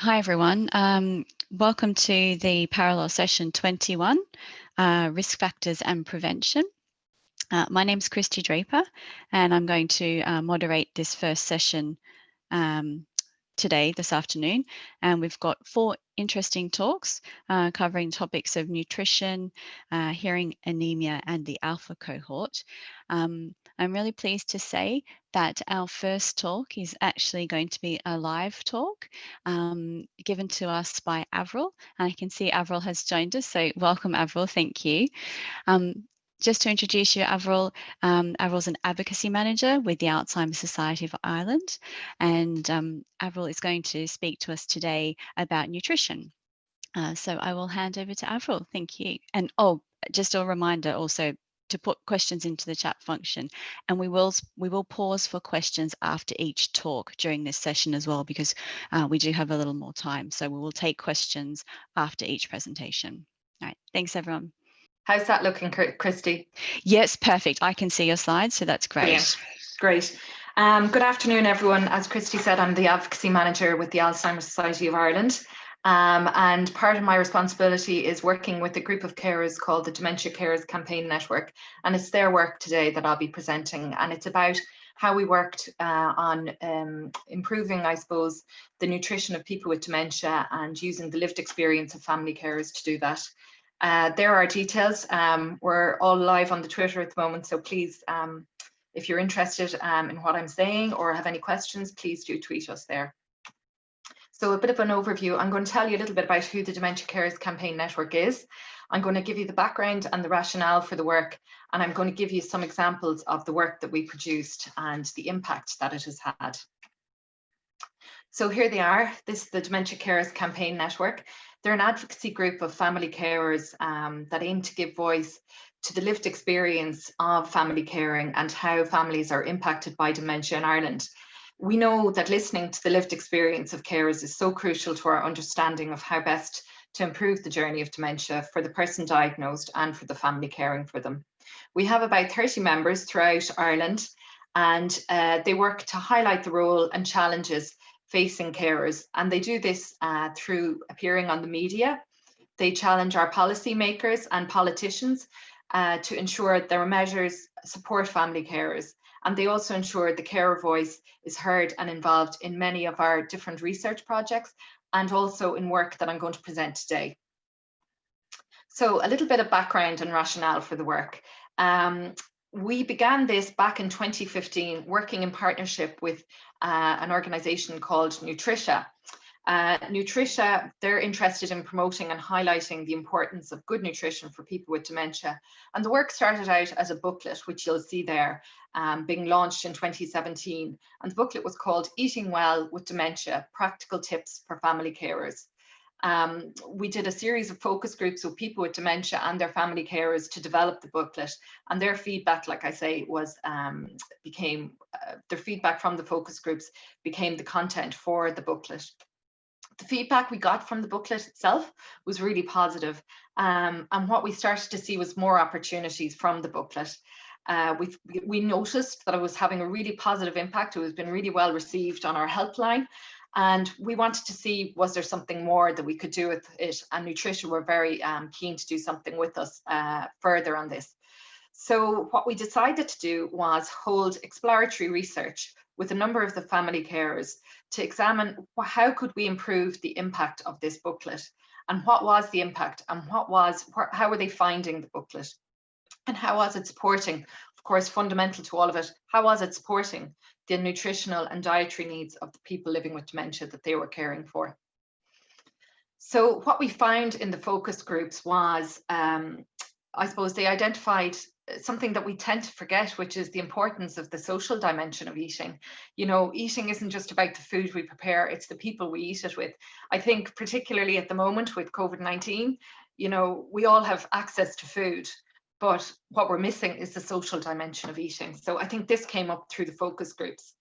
Hi everyone, welcome to the parallel session 21, Risk Factors and Prevention. My name is Kirsty Draper and I'm going to moderate this first session today, this afternoon, and we've got 4 interesting talks covering topics of nutrition, hearing anemia and the ALFA cohort. I'm really pleased to say that our first talk is actually going to be a live talk given to us by Avril, and I can see Avril has joined us, so welcome Avril, thank you. Just to introduce you, Avril, Avril's an advocacy manager with the Alzheimer Society of Ireland, and Avril is going to speak to us today about nutrition. So I will hand over to Avril, thank you. And just a reminder also to put questions into the chat function, and we will pause for questions after each talk during this session as well, because we do have a little more time, so we will take questions after each presentation. All right, thanks everyone. How's that looking, Kirsty? Yes, perfect. I can see your slides, so that's great. Brilliant. Great. Good afternoon, everyone. As Kirsty said, I'm the advocacy manager with the Alzheimer Society of Ireland. And part of my responsibility is working with a group of carers called the Dementia Carers Campaign Network. And it's their work today that I'll be presenting. And it's about how we worked on improving, I suppose, the nutrition of people with dementia and using the lived experience of family carers to do that. There are details. We're all live on the Twitter at the moment, so please, if you're interested in what I'm saying or have any questions, please do tweet us there. So a bit of an overview. I'm going to tell you a little bit about who the Dementia Carers Campaign Network is. I'm going to give you the background and the rationale for the work, and I'm going to give you some examples of the work that we produced and the impact that it has had. So here they are. This is the Dementia Carers Campaign Network. They're an advocacy group of family carers that aim to give voice to the lived experience of family caring and how families are impacted by dementia in Ireland. We know that listening to the lived experience of carers is so crucial to our understanding of how best to improve the journey of dementia for the person diagnosed and for the family caring for them. We have about 30 members throughout Ireland, and they work to highlight the role and challenges facing carers, and they do this through appearing on the media. They challenge our policymakers and politicians to ensure their measures support family carers, and they also ensure the carer voice is heard and involved in many of our different research projects and also in work that I'm going to present today. So a little bit of background and rationale for the work. We began this back in 2015, working in partnership with an organisation called Nutricia. Nutricia, they're interested in promoting and highlighting the importance of good nutrition for people with dementia. And the work started out as a booklet, which you'll see there, being launched in 2017. And the booklet was called Eating Well with Dementia, Practical Tips for Family Carers. We did a series of focus groups with people with dementia and their family carers to develop the booklet, and their feedback, like I say, was their feedback from the focus groups became the content for the booklet. The feedback we got from the booklet itself was really positive, and what we started to see was more opportunities from the booklet. We noticed that it was having a really positive impact. It was been really well received on our helpline. And we wanted to see, was there something more that we could do with it? And Nutrition were very keen to do something with us further on this. So what we decided to do was hold exploratory research with a number of the family carers to examine how could we improve the impact of this booklet, and what was the impact, and how were they finding the booklet, and how was it supporting, of course, fundamental to all of it, how was it supporting the nutritional and dietary needs of the people living with dementia that they were caring for. So what we found in the focus groups was, I suppose they identified something that we tend to forget, which is the importance of the social dimension of eating. You know, eating isn't just about the food we prepare, it's the people we eat it with. I think particularly at the moment with COVID-19, you know, we all have access to food, but what we're missing is the social dimension of eating. So I think this came up through the focus groups.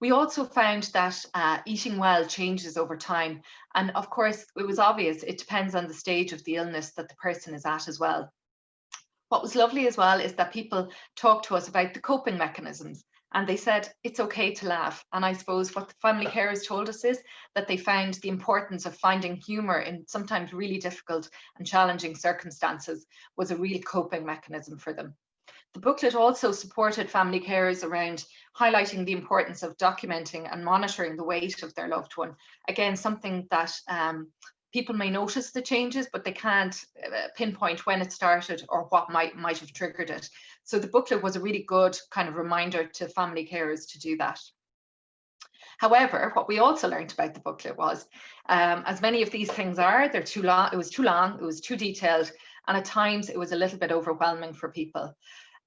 We also found that eating well changes over time. And of course, it was obvious, it depends on the stage of the illness that the person is at as well. What was lovely as well is that people talked to us about the coping mechanisms And they said, it's okay to laugh. And I suppose what the family carers told us is that they found the importance of finding humor in sometimes really difficult and challenging circumstances was a real coping mechanism for them. The booklet also supported family carers around highlighting the importance of documenting and monitoring the weight of their loved one. Again, something that people may notice the changes, but they can't pinpoint when it started or what might have triggered it. So the booklet was a really good kind of reminder to family carers to do that. However, what we also learned about the booklet was, as many of these things are, they're too long, it was too detailed, and at times it was a little bit overwhelming for people.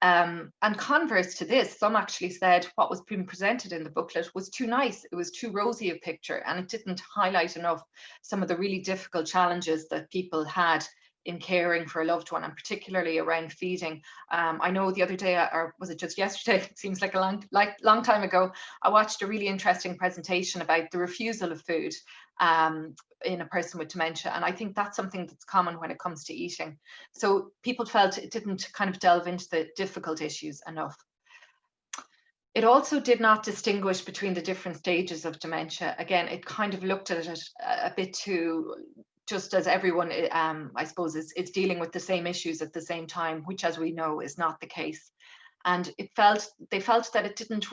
And converse to this, some actually said what was being presented in the booklet was too nice, it was too rosy a picture, and it didn't highlight enough some of the really difficult challenges that people had in caring for a loved one, and particularly around feeding. I know the other day, or was it just yesterday, it seems like a long time ago, I watched a really interesting presentation about the refusal of food in a person with dementia, and I think that's something that's common when it comes to eating. So people felt it didn't kind of delve into the difficult issues enough. It also did not distinguish between the different stages of dementia. Again, it kind of looked at it a bit too, just as everyone, I suppose, is dealing with the same issues at the same time, which, as we know, is not the case. And they felt that it didn't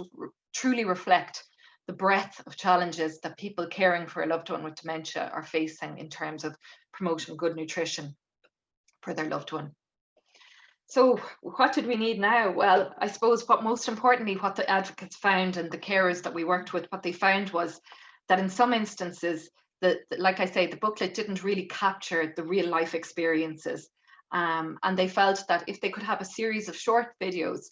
truly reflect the breadth of challenges that people caring for a loved one with dementia are facing in terms of promoting good nutrition for their loved one. So what did we need now? Well, I suppose most importantly, what the advocates found and the carers that we worked with, what they found was that in some instances, like I say, the booklet didn't really capture the real life experiences. And they felt that if they could have a series of short videos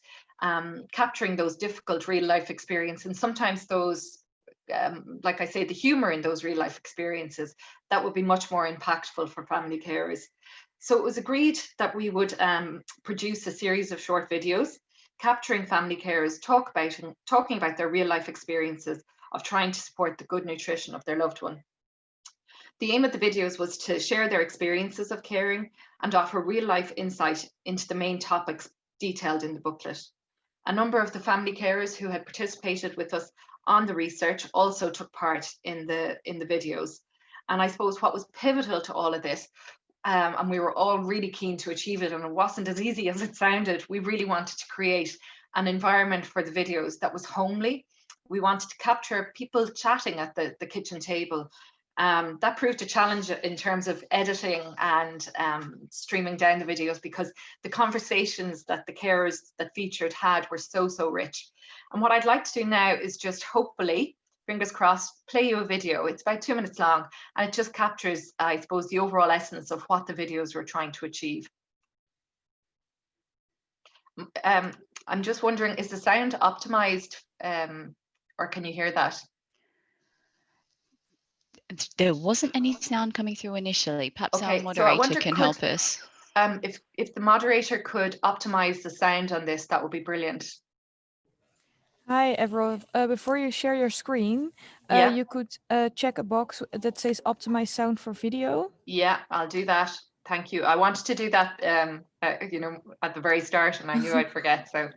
capturing those difficult real life experiences, and sometimes those, like I say, the humor in those real life experiences, that would be much more impactful for family carers. So it was agreed that we would produce a series of short videos capturing family carers talking about their real life experiences of trying to support the good nutrition of their loved one. The aim of the videos was to share their experiences of caring and offer real life insight into the main topics detailed in the booklet. A number of the family carers who had participated with us on the research also took part in the videos. And I suppose what was pivotal to all of this, and we were all really keen to achieve it, and it wasn't as easy as it sounded, we really wanted to create an environment for the videos that was homely. We wanted to capture people chatting at the kitchen table. That proved a challenge in terms of editing and streaming down the videos, because the conversations that the carers that featured had were so rich. And what I'd like to do now is just hopefully, fingers crossed, play you a video. It's about 2 minutes long, and it just captures, I suppose, the overall essence of what the videos were trying to achieve. I'm just wondering, is the sound optimized, or can you hear that? There wasn't any sound coming through initially. Perhaps okay, our moderator so can help us. If the moderator could optimize the sound on this, that would be brilliant. Hi, Avril. Before you share your screen, Yeah. you could check a box that says optimize sound for video. Yeah, I'll do that. Thank you. I wanted to do that, you know, at the very start, and I knew I'd forget. So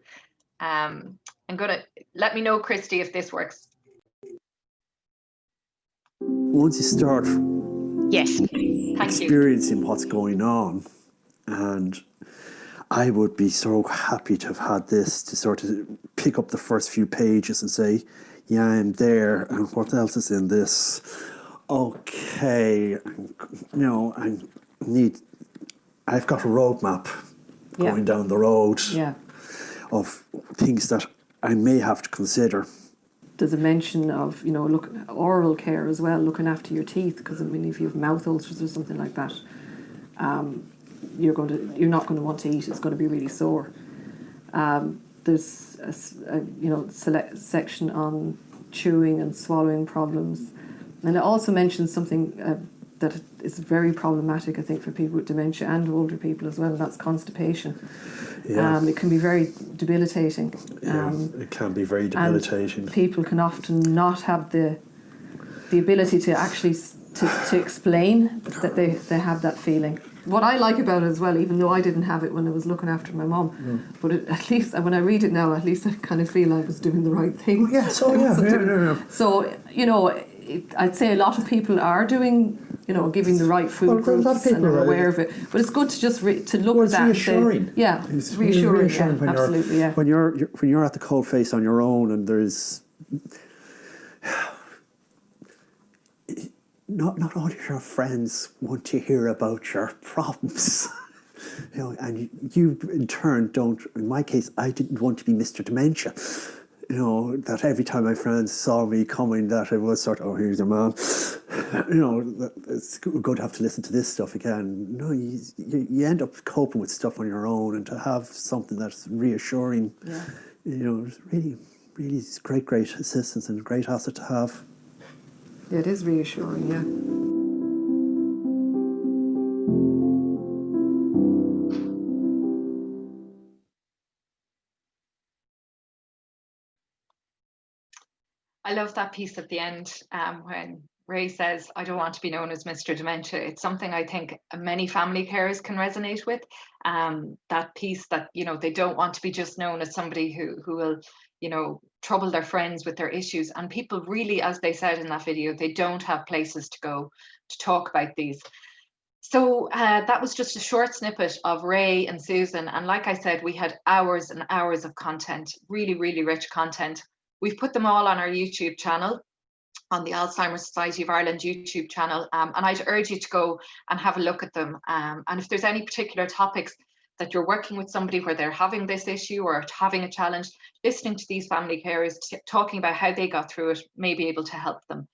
I'm gonna, let me know, Kirsty, if this works. Once you start experiencing what's going on, and I would be so happy to have had this to sort of pick up the first few pages and say, yeah, I'm there, and what else is in this? Okay, you know, I've got a roadmap going down the road of things that I may have to consider. There's a mention of, you know, oral care as well, looking after your teeth, because I mean, if you have mouth ulcers or something like that, you're not going to want to eat. It's going to be really sore. There's a section on chewing and swallowing problems, and it also mentions something that is very problematic, I think, for people with dementia and older people as well, and that's constipation. Yeah. It can be very debilitating. It can be very debilitating. And people can often not have the ability to actually to explain that they have that feeling. what I like about it as well, even though I didn't have it when I was looking after my mum, but at least when I read it now, at least I kind of feel I was doing the right thing. Yeah, so yeah. So, you know, I'd say a lot of people are doing, you know, giving the right food groups and are aware of it. But it's good to just to look at that. Reassuring. And say, yeah, it's reassuring. Yeah, when absolutely. Yeah. When you're at the cold face on your own, and there's not all your friends want to hear about your problems. You know, and you in turn don't. In my case, I didn't want to be Mr. Dementia. You know, that every time my friends saw me coming, that it was sort of, oh, here's your man. You know, it's good to have to listen to this stuff again. No, you end up coping with stuff on your own, and to have something that's reassuring, you know, it's really great assistance and a great asset to have. Yeah, it is reassuring, yeah. I love that piece at the end when Ray says, I don't want to be known as Mr. Dementia. It's something I think many family carers can resonate with. That piece that, you know, they don't want to be just known as somebody who will, you know, trouble their friends with their issues. And people really, as they said in that video, they don't have places to go to talk about these. So that was just a short snippet of Ray and Susan. And like I said, we had hours and hours of content, really, really rich content. We've put them all on our YouTube channel, on the Alzheimer Society of Ireland YouTube channel. And I'd urge you to go and have a look at them. And if there's any particular topics that you're working with somebody where they're having this issue or having a challenge, listening to these family carers talking about how they got through it may be able to help them.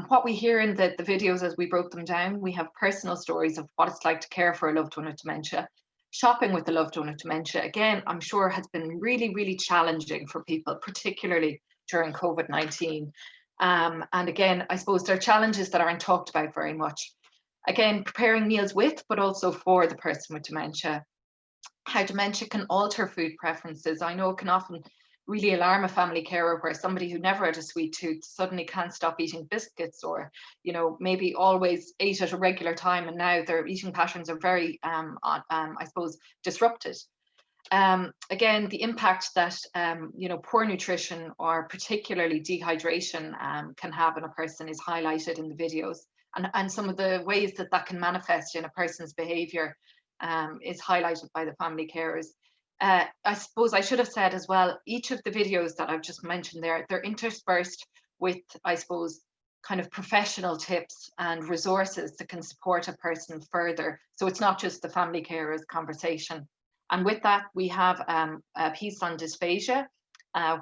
What we hear in the videos as we broke them down, we have personal stories of what it's like to care for a loved one with dementia. Shopping with a loved one with dementia, again, I'm sure has been really, really challenging for people, particularly during COVID-19. And again, I suppose there are challenges that aren't talked about very much. Again, preparing meals with, but also for the person with dementia. How dementia can alter food preferences. I know it can often really alarm a family carer where somebody who never had a sweet tooth suddenly can't stop eating biscuits, or, you know, maybe always ate at a regular time and now their eating patterns are very, I suppose, disrupted. Again, the impact that, you know, poor nutrition or particularly dehydration can have on a person is highlighted in the videos. And some of the ways that that can manifest in a person's behaviour is highlighted by the family carers. I suppose I should have said as well, each of the videos that I've just mentioned there, they're interspersed with, I suppose, kind of professional tips and resources that can support a person further. So it's not just the family carers conversation. And with that, we have a piece on dysphagia,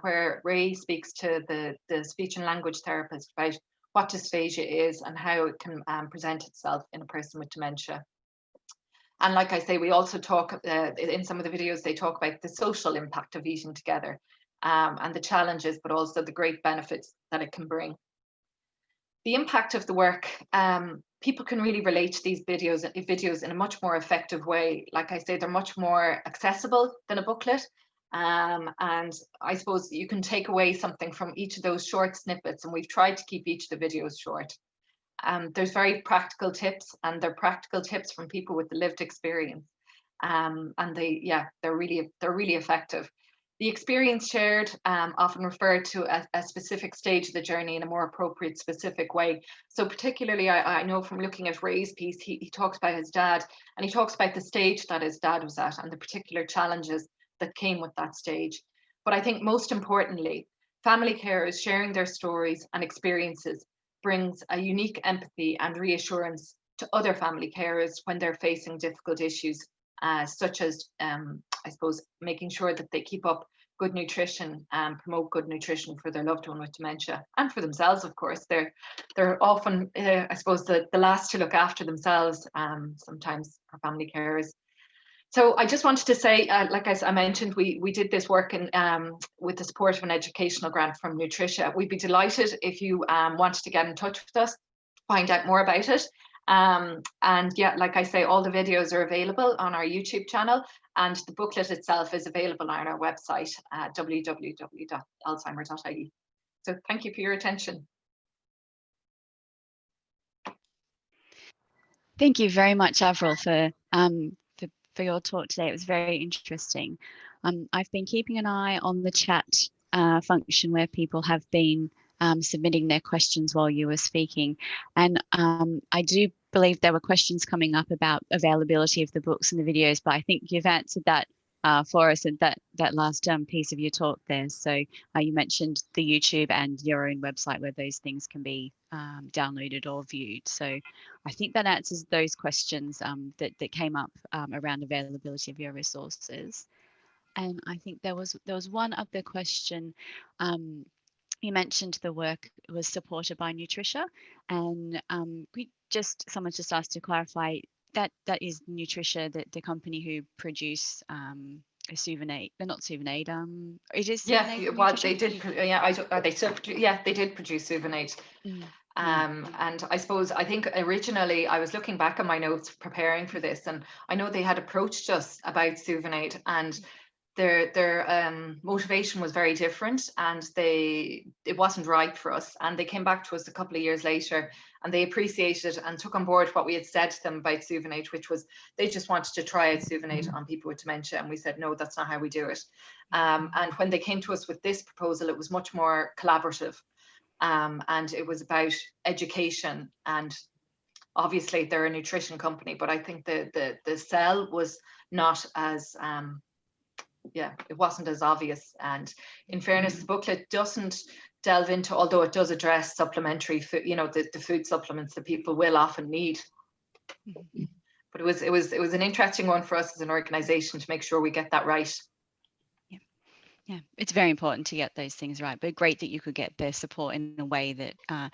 where Ray speaks to the speech and language therapist about what dysphagia is and how it can present itself in a person with dementia. And like I say, we also talk in some of the videos, they talk about the social impact of eating together and the challenges, but also the great benefits that it can bring. The impact of the work, people can really relate to these videos in a much more effective way. Like I say, they're much more accessible than a booklet. And I suppose you can take away something from each of those short snippets, and we've tried to keep each of the videos short. There's very practical tips, and they're practical tips from people with the lived experience. And they're really effective. The experience shared often referred to a specific stage of the journey in a more appropriate, specific way. So particularly, I know from looking at Ray's piece, he talks about his dad, and he talks about the stage that his dad was at and the particular challenges that came with that stage. But I think most importantly, family carers sharing their stories and experiences brings a unique empathy and reassurance to other family carers when they're facing difficult issues, such as, I suppose, making sure that they keep up good nutrition and promote good nutrition for their loved one with dementia, and for themselves, of course. They're often, I suppose, the last to look after themselves, sometimes for family carers. So I just wanted to say, like I mentioned, we did this work with the support of an educational grant from Nutritia. We'd be delighted if you wanted to get in touch with us, find out more about it. And yeah, like I say, all the videos are available on our YouTube channel, and the booklet itself is available on our website, www.alzheimer.ie. So thank you for your attention. Thank you very much, Avril, for your talk today. It was very interesting. I've been keeping an eye on the chat function where people have been submitting their questions while you were speaking. And I do believe there were questions coming up about availability of the books and the videos, but I think you've answered that for us at that last piece of your talk there. So you mentioned the YouTube and your own website where those things can be downloaded or viewed. So I think that answers those questions that came up around availability of your resources. And I think there was one other question. You mentioned the work was supported by Nutricia, and someone just asked to clarify that is Nutricia, the company who produce Suvinate. They're not Suvinate. It is. Suvinate, yeah, well, they did. Yeah, they still. Yeah, they did produce Suvinate. And I think originally I was looking back on my notes preparing for this, and I know they had approached us about Suvinate, and their motivation was very different, and it wasn't right for us. And they came back to us a couple of years later, and they appreciated and took on board what we had said to them about Suvinate, which was they just wanted to try out Suvinate on people with dementia, and we said no, that's not how we do it. And when they came to us with this proposal, it was much more collaborative, and it was about education. And obviously they're a nutrition company, but I think the sell was not as it wasn't as obvious. And in fairness, the booklet doesn't delve into, although it does address supplementary food, the food supplements that people will often need. But it was an interesting one for us as an organization to make sure we get that right. Yeah, it's very important to get those things right, but great that you could get their support in a way that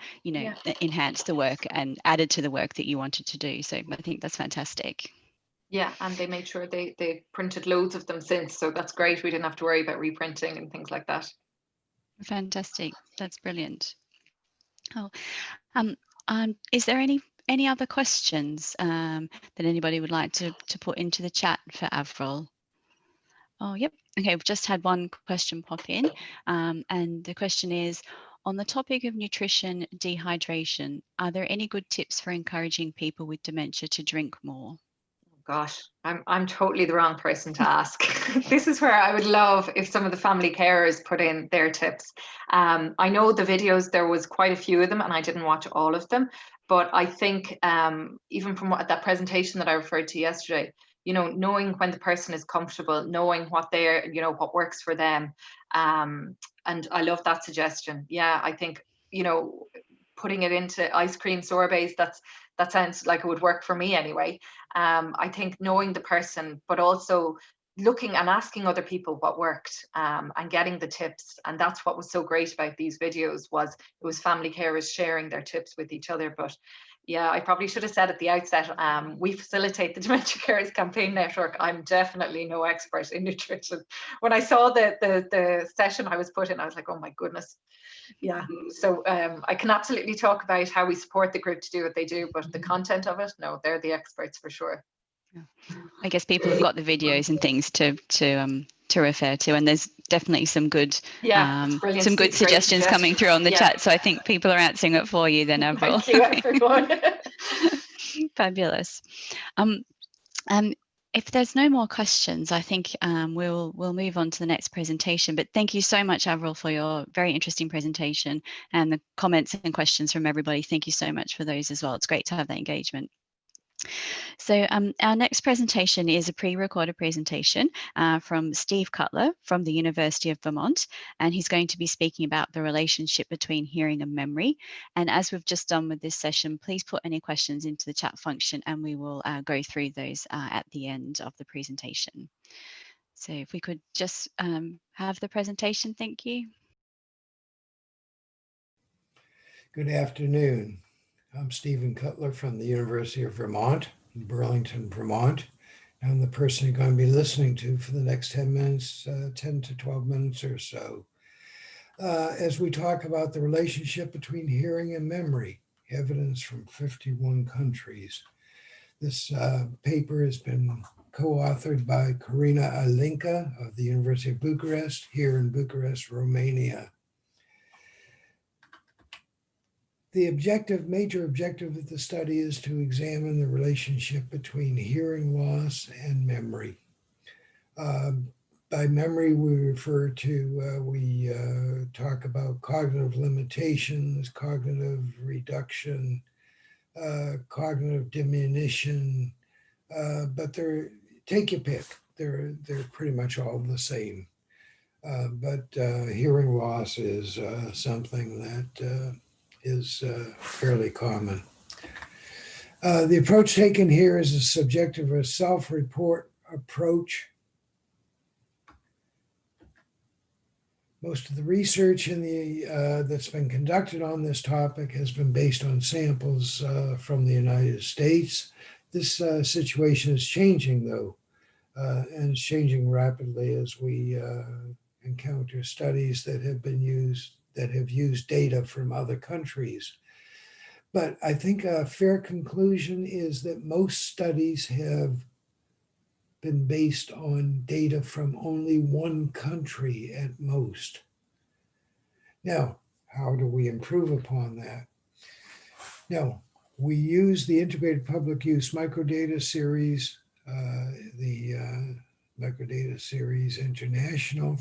enhanced the work and added to the work that you wanted to do. So I think that's fantastic. Yeah, and they made sure they printed loads of them since, so that's great. We didn't have to worry about reprinting and things like that. Fantastic, that's brilliant. Oh, is there any other questions that anybody would like to put into the chat for Avril? Oh, yep. Okay, we've just had one question pop in, and the question is, on the topic of nutrition dehydration, are there any good tips for encouraging people with dementia to drink more? Gosh, I'm totally the wrong person to ask. This is where I would love if some of the family carers put in their tips. I know the videos, there was quite a few of them, and I didn't watch all of them, but I think even from that presentation that I referred to yesterday, knowing when the person is comfortable, knowing what what works for them. And I love that suggestion. Yeah, I think, putting it into ice cream sorbets, that sounds like it would work for me anyway. I think knowing the person, but also looking and asking other people what worked, and getting the tips. And that's what was so great about these videos, was it was family carers sharing their tips with each other. But yeah, I probably should have said at the outset, we facilitate the Dementia Carers Campaign Network. I'm definitely no expert in nutrition. When I saw the session I was put in, I was like, oh my goodness. Yeah, so I can absolutely talk about how we support the group to do what they do, but the content of it, no, they're the experts for sure. I guess people have got the videos and things to refer to, and there's definitely some good suggestions coming through on the chat. So I think people are answering it for you then, Avril. Thank you, everyone. Fabulous. If there's no more questions, I think we'll move on to the next presentation. But thank you so much, Avril, for your very interesting presentation, and the comments and questions from everybody. Thank you so much for those as well. It's great to have that engagement. So our next presentation is a pre-recorded presentation from Steve CUTLER from the University of Vermont, and he's going to be speaking about the relationship between hearing and memory. And as we've just done with this session, please put any questions into the chat function, and we will go through those at the end of the presentation. So if we could just have the presentation, thank you. Good afternoon. I'm Stephen CUTLER from the University of Vermont in Burlington, Vermont. I'm the person you're going to be listening to for the next 10 minutes, 10 to 12 minutes or so, as we talk about the relationship between hearing and memory, evidence from 51 countries. This paper has been co-authored by Corina Alinka of the University of Bucharest, here in Bucharest, Romania. The major objective of the study is to examine the relationship between hearing loss and memory. By memory, we refer to, we talk about cognitive limitations, cognitive reduction, cognitive diminution, but take your pick. They're pretty much all the same. But hearing loss is something that is fairly common. The approach taken here is a subjective or self-report approach. Most of the research that's been conducted on this topic has been based on samples from the United States. This situation is changing, though, and it's changing rapidly as we encounter studies that have used data from other countries. But I think a fair conclusion is that most studies have been based on data from only one country at most. Now, how do we improve upon that? Now, we use the Integrated Public Use Microdata Series, the Microdata Series International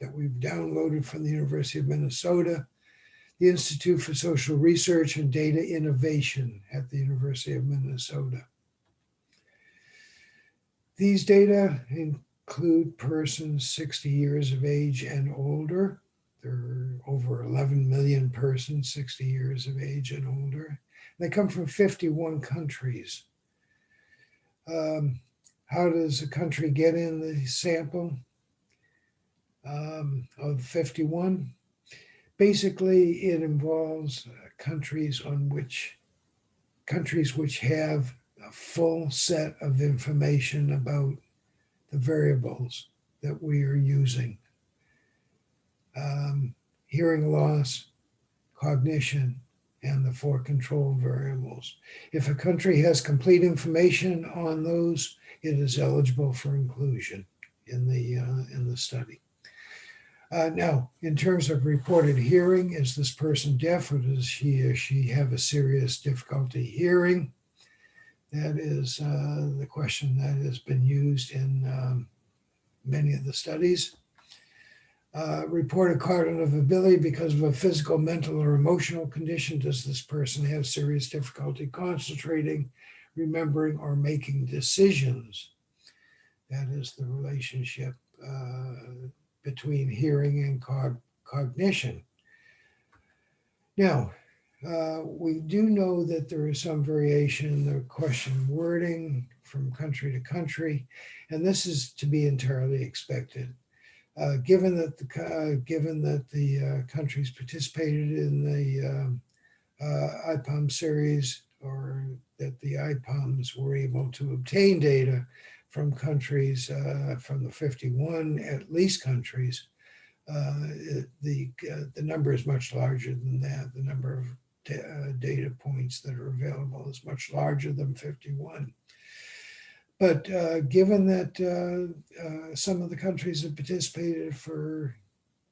that we've downloaded from the University of Minnesota, the Institute for Social Research and Data Innovation at the University of Minnesota. These data include persons 60 years of age and older. There are over 11 million persons 60 years of age and older. They come from 51 countries. How does a country get in the sample of 51? Basically, it involves countries which have a full set of information about the variables that we are using. Hearing loss, cognition, and the 4 control variables. If a country has complete information on those, it is eligible for inclusion in the study. Now, in terms of reported hearing, is this person deaf, or does he or she have a serious difficulty hearing? That is the question that has been used in many of the studies. Reported cognitive ability because of a physical, mental, or emotional condition. Does this person have serious difficulty concentrating, remembering, or making decisions? That is the relationship between hearing and cognition. Now, we do know that there is some variation in the question wording from country to country, and this is to be entirely expected. Given that the countries participated in the IPOM series, or that the IPOMs were able to obtain data from countries, from the 51 at least countries, the number is much larger than that. The number of data points that are available is much larger than 51. But given that some of the countries that participated for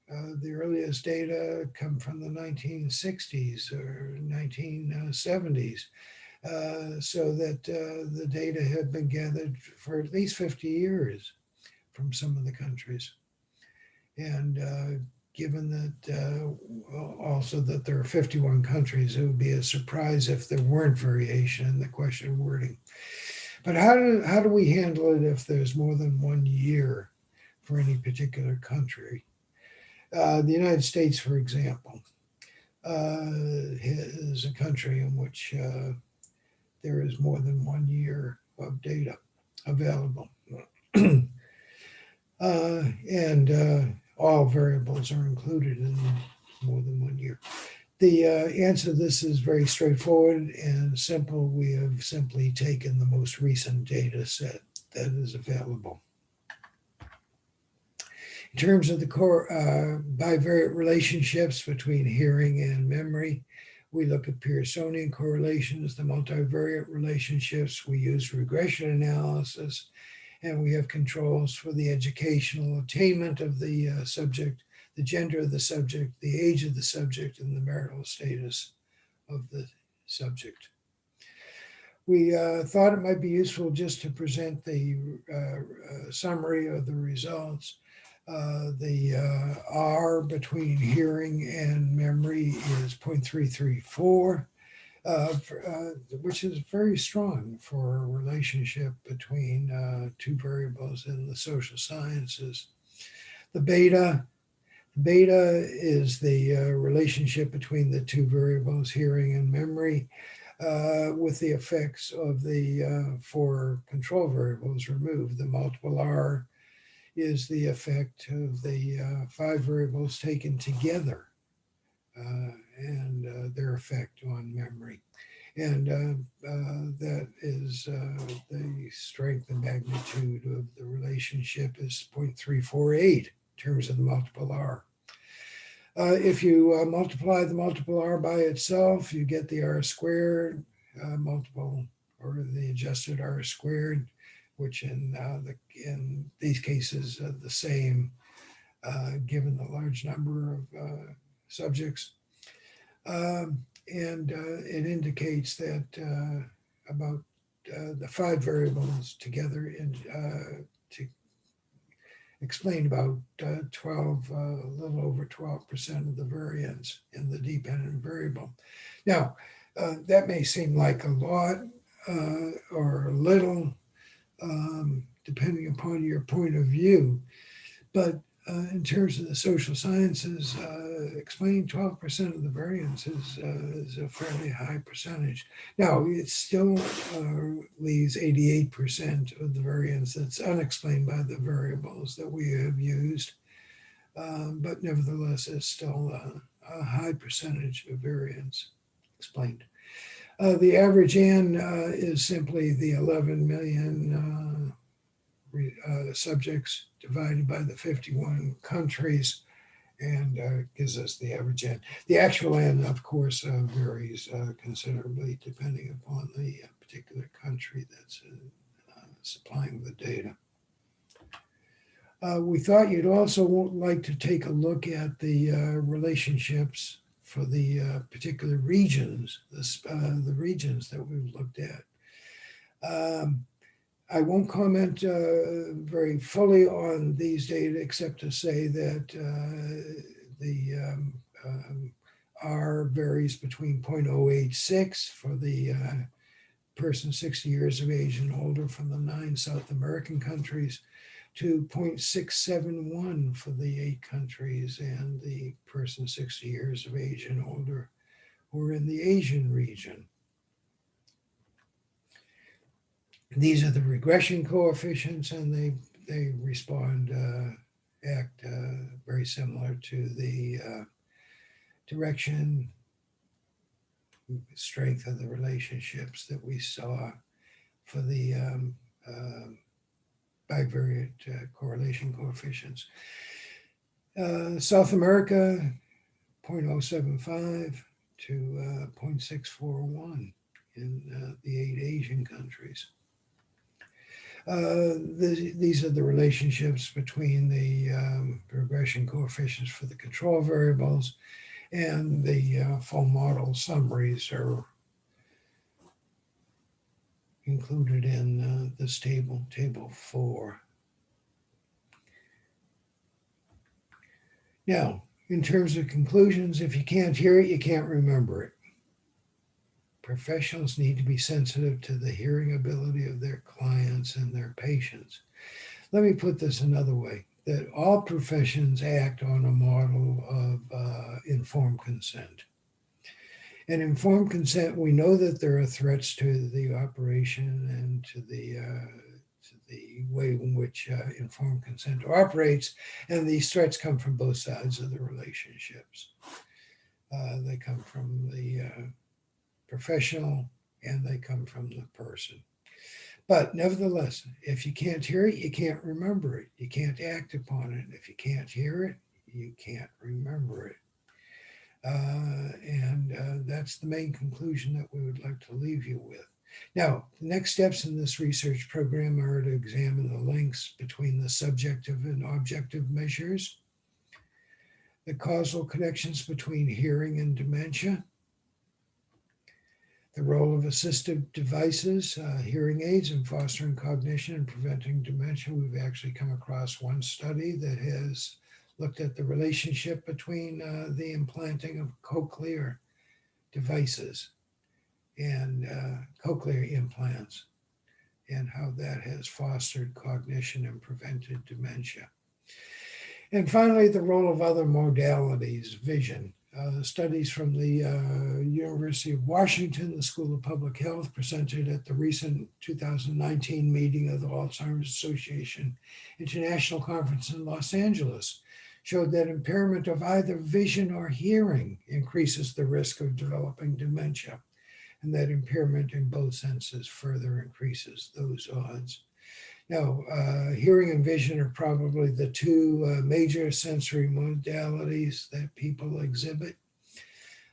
the earliest data come from the 1960s or 1970s, so that the data have been gathered for at least 50 years from some of the countries. And given that also that there are 51 countries, it would be a surprise if there weren't variation in the question wording. But how do we handle it if there's more than 1 year for any particular country? The United States, for example, is a country in which there is more than 1 year of data available. And all variables are included in more than 1 year. The answer to this is very straightforward and simple. We have simply taken the most recent data set that is available. In terms of the core bivariate relationships between hearing and memory, we look at Pearsonian correlations, the multivariate relationships. We use regression analysis, and we have controls for the educational attainment of the subject, the gender of the subject, the age of the subject, and the marital status of the subject. We thought it might be useful just to present the summary of the results. The R between hearing and memory is 0.334, which is very strong for a relationship between two variables in the social sciences. The beta is the relationship between the two variables, hearing and memory, with the effects of the 4 control variables removed. The multiple R is the effect of the 5 variables taken together and their effect on memory. And that is the strength and magnitude of the relationship is 0.348 in terms of the multiple R. If you multiply the multiple R by itself, you get the R squared multiple, or the adjusted R squared, which in these cases are the same given the large number of subjects. And it indicates that about the 5 variables together to explain about 12, a little over 12% of the variance in the dependent variable. Now, that may seem like a lot or a little, depending upon your point of view, but in terms of the social sciences, explaining 12% of the variance is a fairly high percentage. Now, it still leaves 88% of the variance that's unexplained by the variables that we have used, but nevertheless, it's still a high percentage of variance explained. The average N is simply the 11 million subjects divided by the 51 countries and gives us the average N. The actual N, of course, varies considerably depending upon the particular country that's supplying the data. We thought you'd also like to take a look at the relationships for the particular regions, the regions that we've looked at. I won't comment very fully on these data except to say that the R varies between 0.086 for the person 60 years of age and older from the 9 South American countries to 0.671 for the 8 countries and the person 60 years of age and older who are in the Asian region. These are the regression coefficients, and they respond, act very similar to the direction, strength of the relationships that we saw for the bivariate correlation coefficients. South America, 0.075 to 0.641 in the 8 Asian countries. These are the relationships between the regression coefficients for the control variables, and the full model summaries are included in this table, table 4. Now, in terms of conclusions, if you can't hear it, you can't remember it. Professionals need to be sensitive to the hearing ability of their clients and their patients. Let me put this another way, that all professions act on a model of informed consent. And informed consent, we know that there are threats to the operation and to the way in which informed consent operates, and these threats come from both sides of the relationships. They come from the professional, and they come from the person. But nevertheless, if you can't hear it, you can't remember it. You can't act upon it. If you can't hear it, you can't remember it. And that's the main conclusion that we would like to leave you with. Now, the next steps in this research program are to examine the links between the subjective and objective measures, the causal connections between hearing and dementia, the role of assistive devices, hearing aids in fostering cognition and preventing dementia. We've actually come across one study that has looked at the relationship between the implanting of cochlear devices and cochlear implants and how that has fostered cognition and prevented dementia. And finally, the role of other modalities, vision. Studies from the University of Washington, the School of Public Health, presented at the recent 2019 meeting of the Alzheimer's Association International Conference in Los Angeles, showed that impairment of either vision or hearing increases the risk of developing dementia, and that impairment in both senses further increases those odds. Now, hearing and vision are probably the two major sensory modalities that people exhibit.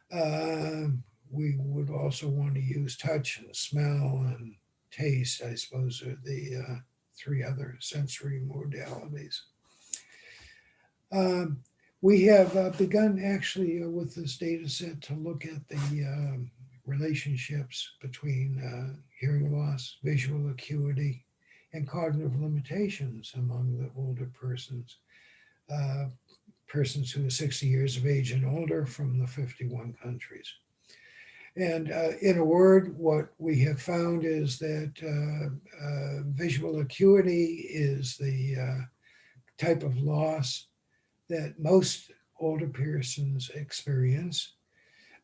We would also want to use touch and smell and taste, I suppose, are the three other sensory modalities. We have begun actually with this data set to look at the relationships between hearing loss, visual acuity, and cognitive limitations among the older persons, persons who are 60 years of age and older from the 51 countries. And in a word, what we have found is that visual acuity is the type of loss that most older persons experience,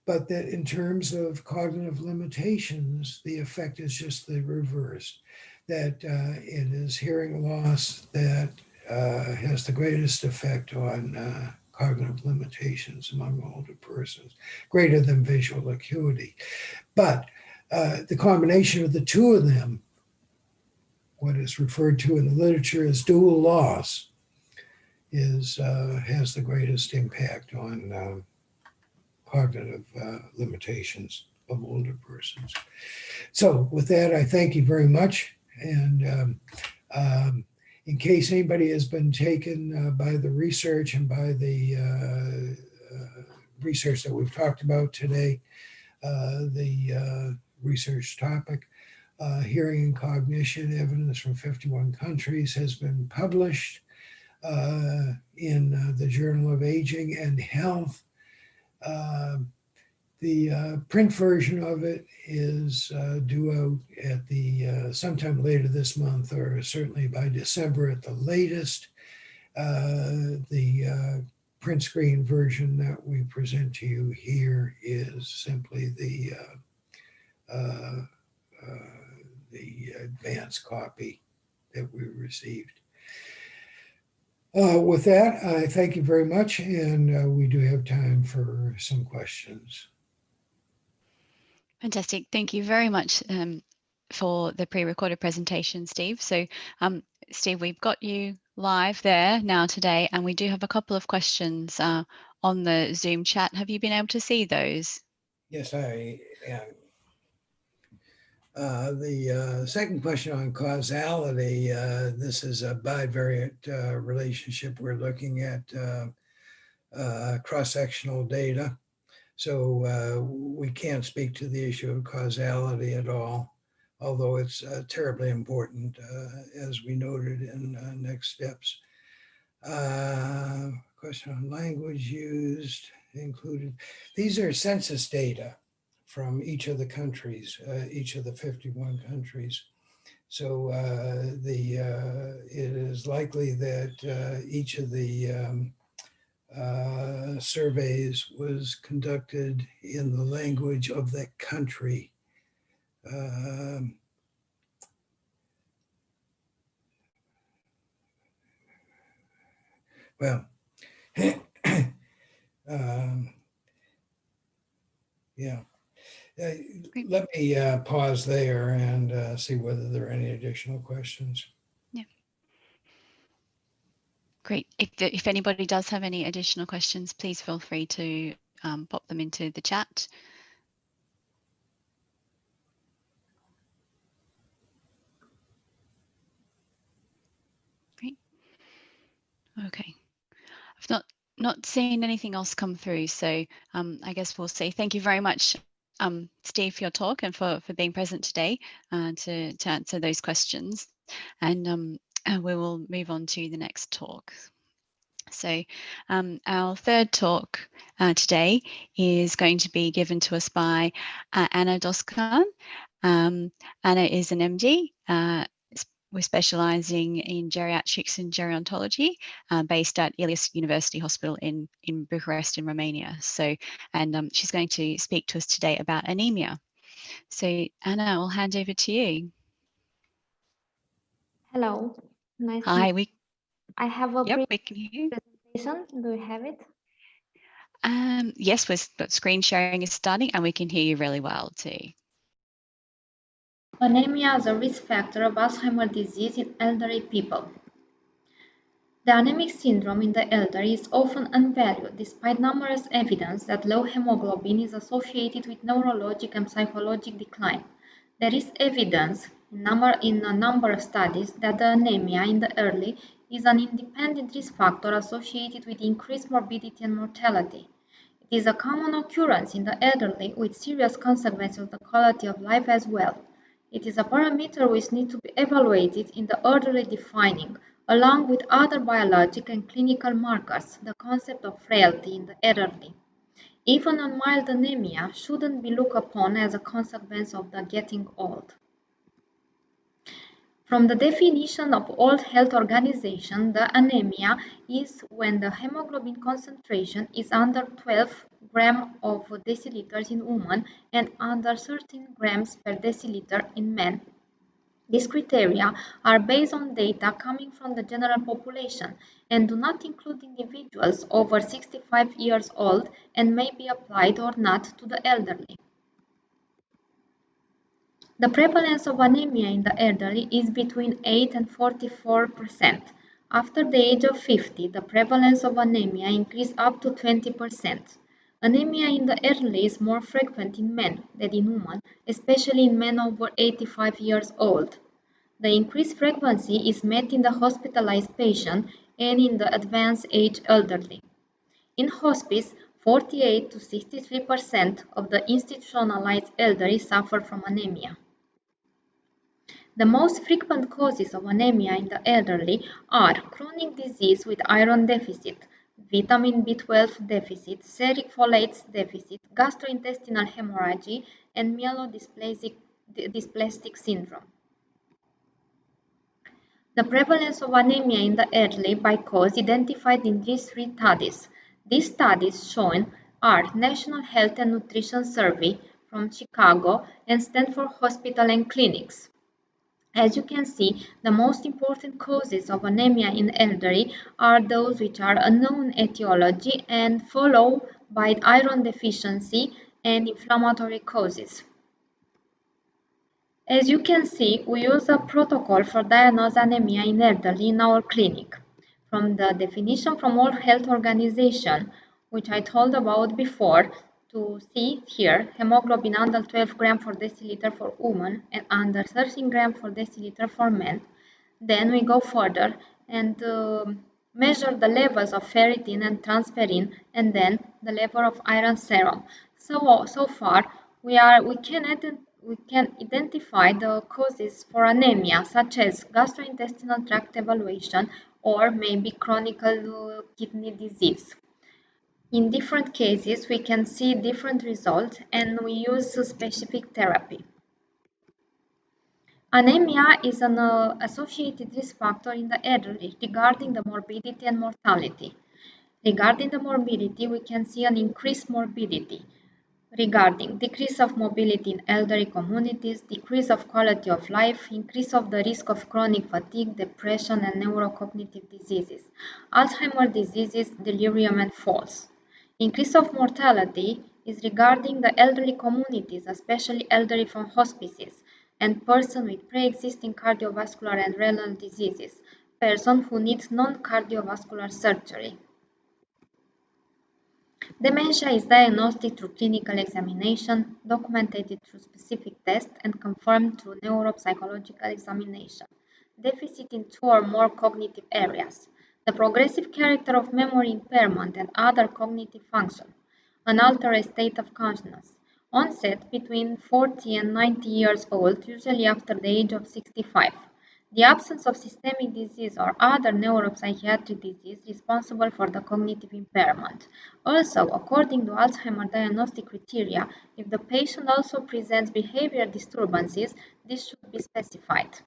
but that in terms of cognitive limitations, the effect is just the reverse. That it is hearing loss that has the greatest effect on cognitive limitations among older persons, greater than visual acuity. But the combination of the two of them, what is referred to in the literature as dual loss, has the greatest impact on cognitive limitations of older persons. So with that, I thank you very much. And in case anybody has been taken by the research and by the research that we've talked about today, the research topic, hearing and cognition, evidence from 51 countries, has been published in the Journal of Aging and Health. The print version of it is due out at the sometime later this month, or certainly by December at the latest. The print screen version that we present to you here is simply the advanced copy that we received. With that, I thank you very much, and we do have time for some questions. Fantastic. Thank you very much for the pre-recorded presentation, Steve. So, Steve, we've got you live there now today, and we do have a couple of questions on the Zoom chat. Have you been able to see those? Yes, I am. The second question on causality, this is a bivariate relationship. We're looking at cross-sectional data. So we can't speak to the issue of causality at all, although it's terribly important, as we noted in next steps. Question on language used included. These are census data from each of the countries, each of the 51 countries. So it is likely that each of the surveys was conducted in the language of that country. Well, yeah. Let me pause there and see whether there are any additional questions. Yeah. Great. If anybody does have any additional questions, please feel free to pop them into the chat. Great. Okay. I've not seen anything else come through, so I guess we'll say thank you very much Steve, for your talk and for being present today to answer those questions. And we will move on to the next talk. So our third talk today is going to be given to us by Anna DOSCAN. Anna is an MD. We're specialising in geriatrics and gerontology, based at Elias University Hospital in Bucharest in Romania. So, and she's going to speak to us today about anemia. So, Anna, I'll hand over to you. Hello, nice. Hi, I have a we can hear you. presentation. Do you have it? Yes, screen sharing is starting, and we can hear you really well too. Anemia is a risk factor of Alzheimer's disease in elderly people. The anemic syndrome in the elderly is often unvalued, despite numerous evidence that low hemoglobin is associated with neurologic and psychological decline. There is evidence in a number of studies that the anemia in the early is an independent risk factor associated with increased morbidity and mortality. It is a common occurrence in the elderly with serious consequences of the quality of life as well. It is a parameter which needs to be evaluated in the elderly defining, along with other biological and clinical markers, the concept of frailty in the elderly. Even a mild anemia shouldn't be looked upon as a consequence of the getting old. From the definition of World Health Organization, the anemia is when the hemoglobin concentration is under 12 grams of deciliters in women and under 13 grams per deciliter in men. These criteria are based on data coming from the general population and do not include individuals over 65 years old and may be applied or not to the elderly. The prevalence of anemia in the elderly is between 8 and 44%. After the age of 50, the prevalence of anemia increased up to 20%. Anemia in the elderly is more frequent in men than in women, especially in men over 85 years old. The increased frequency is met in the hospitalized patient and in the advanced age elderly. In hospice, 48 to 63% of the institutionalized elderly suffer from anemia. The most frequent causes of anemia in the elderly are chronic disease with iron deficit, vitamin B12 deficit, seric folate deficit, gastrointestinal hemorrhage, and myelodysplastic syndrome. The prevalence of anemia in the elderly by cause identified in these 3 studies. These studies shown are National Health and Nutrition Survey from Chicago and Stanford Hospital and Clinics. As you can see, the most important causes of anemia in elderly are those which are unknown etiology and followed by iron deficiency and inflammatory causes. As you can see, we use a protocol for diagnosing anemia in elderly in our clinic. From the definition from World Health Organization, which I told about before, to see here, hemoglobin under 12 grams per deciliter for women and under 13 grams per deciliter for men. Then we go further and measure the levels of ferritin and transferrin and then the level of iron serum. So far, we can identify the causes for anemia, such as gastrointestinal tract evaluation or maybe chronic kidney disease. In different cases, we can see different results and we use a specific therapy. Anemia is an associated risk factor in the elderly regarding the morbidity and mortality. Regarding the morbidity, we can see an increased morbidity. Regarding decrease of mobility in elderly communities, decrease of quality of life, increase of the risk of chronic fatigue, depression, and neurocognitive diseases, Alzheimer's diseases, delirium, and falls. Increase of mortality is regarding the elderly communities, especially elderly from hospices, and persons with pre-existing cardiovascular and renal diseases, persons who need non-cardiovascular surgery. Dementia is diagnosed through clinical examination, documented through specific tests, and confirmed through neuropsychological examination. Deficit in 2 or more cognitive areas. The progressive character of memory impairment and other cognitive function. An altered state of consciousness. Onset between 40 and 90 years old, usually after the age of 65. The absence of systemic disease or other neuropsychiatric disease responsible for the cognitive impairment. Also, according to Alzheimer diagnostic criteria, if the patient also presents behavior disturbances, this should be specified.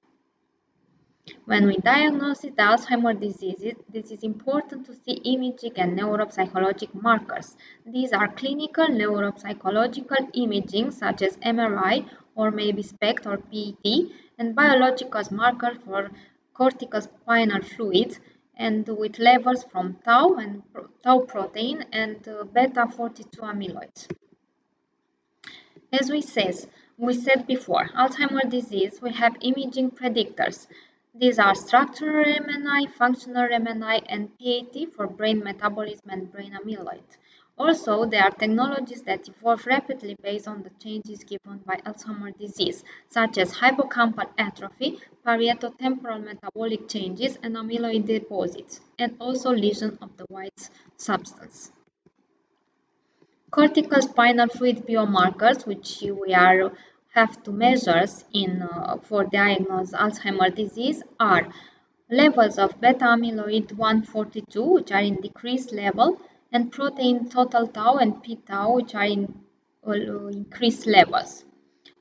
When we diagnose the Alzheimer's disease, this is important to see imaging and neuropsychologic markers. These are clinical neuropsychological imaging such as MRI or maybe SPECT or PET, and biological markers for corticospinal fluid and with levels from tau and tau protein and beta-42 amyloid. As we said before, Alzheimer's disease, we have imaging predictors. These are structural MNI, functional MNI, and PET for brain metabolism and brain amyloid. Also, there are technologies that evolve rapidly based on the changes given by Alzheimer's disease, such as hippocampal atrophy, parieto-temporal metabolic changes, and amyloid deposits, and also lesion of the white substance. Cortical spinal fluid biomarkers, which we have to measure for diagnose Alzheimer's disease, are levels of beta amyloid 142, which are in decreased level, and protein total tau and p-tau, which are in increased levels.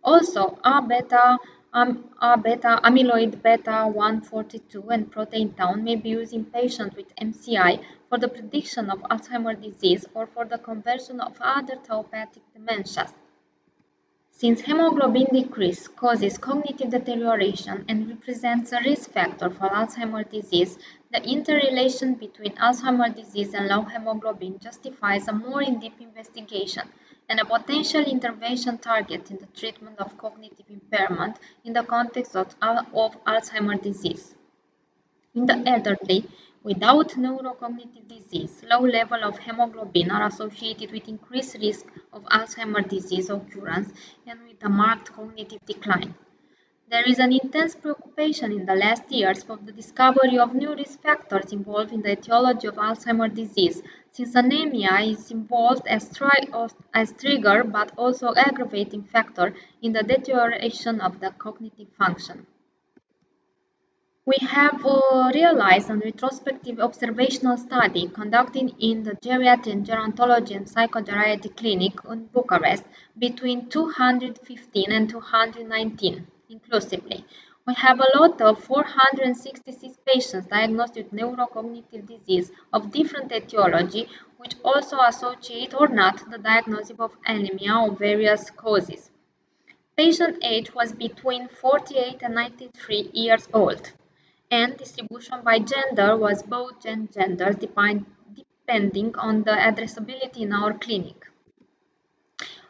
Also, A-beta amyloid beta 142 and protein tau may be used in patients with MCI for the prediction of Alzheimer's disease or for the conversion of other tauopathic dementias. Since hemoglobin decrease causes cognitive deterioration and represents a risk factor for Alzheimer's disease, the interrelation between Alzheimer's disease and low hemoglobin justifies a more in-depth investigation and a potential intervention target in the treatment of cognitive impairment in the context of Alzheimer's disease. In the elderly, without neurocognitive disease, low level of hemoglobin are associated with increased risk of Alzheimer's disease occurrence and with a marked cognitive decline. There is an intense preoccupation in the last years for the discovery of new risk factors involved in the etiology of Alzheimer's disease, since anemia is involved as trigger but also aggravating factor in the deterioration of the cognitive function. We have realized a retrospective observational study conducted in the Geriatrics and Gerontology and Psychogeriatric Clinic in Bucharest between 215 and 219 inclusively. We have a lot of 466 patients diagnosed with neurocognitive disease of different etiology, which also associate or not the diagnosis of anemia of various causes. Patient age was between 48 and 93 years old, and distribution by gender was both genders depending on the addressability in our clinic.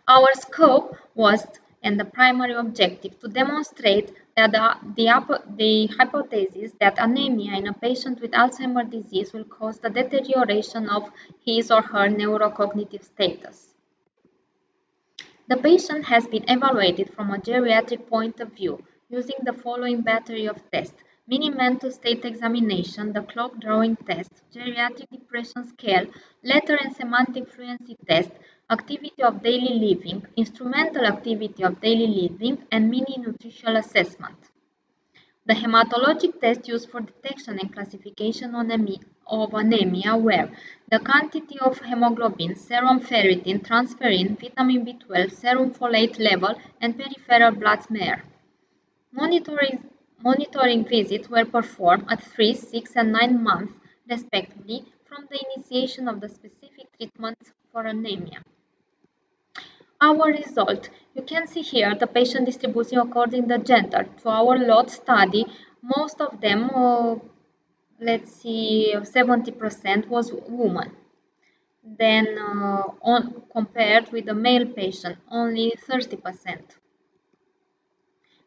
Our scope was, and the primary objective, to demonstrate that the hypothesis that anemia in a patient with Alzheimer's disease will cause the deterioration of his or her neurocognitive status. The patient has been evaluated from a geriatric point of view using the following battery of tests: mini-mental state examination, the clock drawing test, geriatric depression scale, letter and semantic fluency test, activity of daily living, instrumental activity of daily living, and mini nutritional assessment. The hematologic tests used for detection and classification of anemia were the quantity of hemoglobin, serum ferritin, transferrin, vitamin B12, serum folate level, and peripheral blood smear. Monitoring visits were performed at 3, 6, and 9 months, respectively, from the initiation of the specific treatment for anemia. Our result. You can see here the patient distribution according to gender. To our lot study, most of them, let's see, 70% was woman. Then compared with the male patient, only 30%.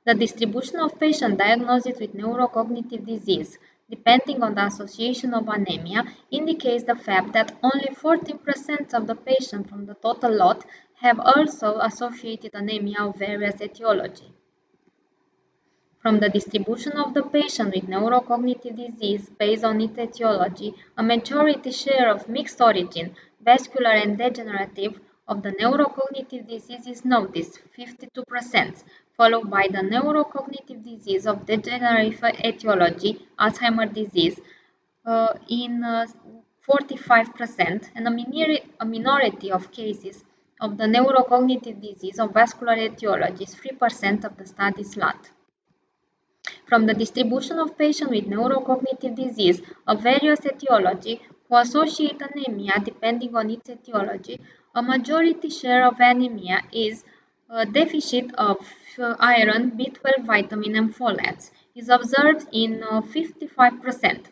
The distribution of patients diagnosed with neurocognitive disease, depending on the association of anemia, indicates the fact that only 14% of the patients from the total lot have also associated anemia of various etiology. From the distribution of the patient with neurocognitive disease based on its etiology, a majority share of mixed origin, vascular and degenerative, of the neurocognitive disease is noticed, 52%, followed by the neurocognitive disease of degenerative etiology, Alzheimer's disease, in 45%, and a minority of cases of the neurocognitive disease of vascular etiology is 3% of the study's lot. From the distribution of patients with neurocognitive disease of various etiology who associate anemia depending on its etiology, a majority share of anemia is a deficit of iron, B12 vitamin and folates is observed in 55%,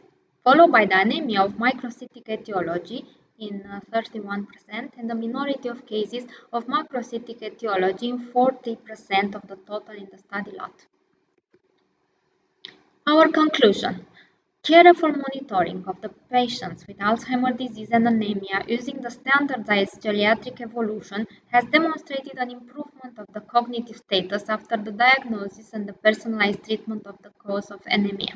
followed by the anemia of microcytic etiology in 31% and the minority of cases of macrocytic etiology in 40% of the total in the study lot. Our conclusion. Careful monitoring of the patients with Alzheimer's disease and anemia using the standardized geriatric evolution has demonstrated an improvement of the cognitive status after the diagnosis and the personalized treatment of the cause of anemia.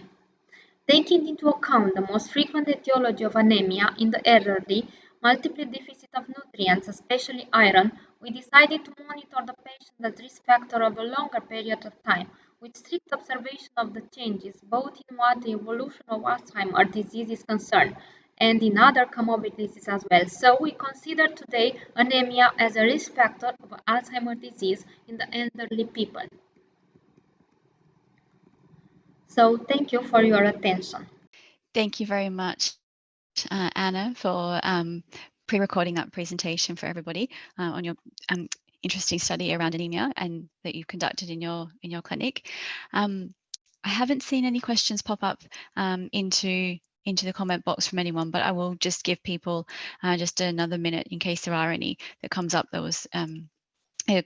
Taking into account the most frequent etiology of anemia in the elderly, multiple deficit of nutrients, especially iron, we decided to monitor the patient as risk factor over a longer period of time, with strict observation of the changes, both in what the evolution of Alzheimer's disease is concerned, and in other comorbidities as well. So we consider today anemia as a risk factor of Alzheimer's disease in the elderly people. So thank you for your attention. Thank you very much, Anna, for pre-recording that presentation for everybody on your interesting study around anemia and that you've conducted in your clinic. I haven't seen any questions pop up into the comment box from anyone, but I will just give people just another minute in case there are any that comes up. There was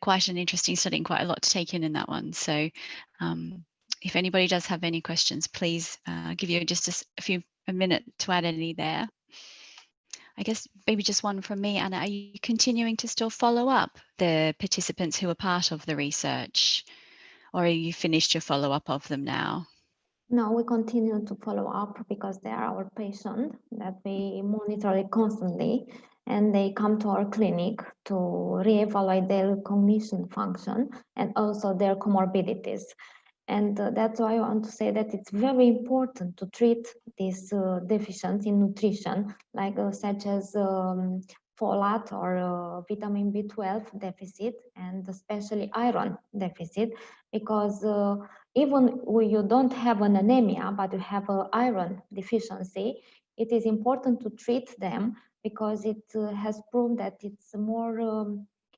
quite an interesting study and quite a lot to take in that one. So if anybody does have any questions, please give you just a minute to add any there. I guess maybe just one from me, Anna. Are you continuing to still follow up the participants who are part of the research, or are you finished your follow-up of them now? No, we continue to follow up because they are our patients that we monitor constantly, and they come to our clinic to reevaluate their cognition function and also their comorbidities. And that's why I want to say that it's very important to treat these deficiencies in nutrition, like such as folate or vitamin B12 deficit, and especially iron deficit, because even when you don't have an anemia, but you have an iron deficiency, it is important to treat them because it has proved that it's more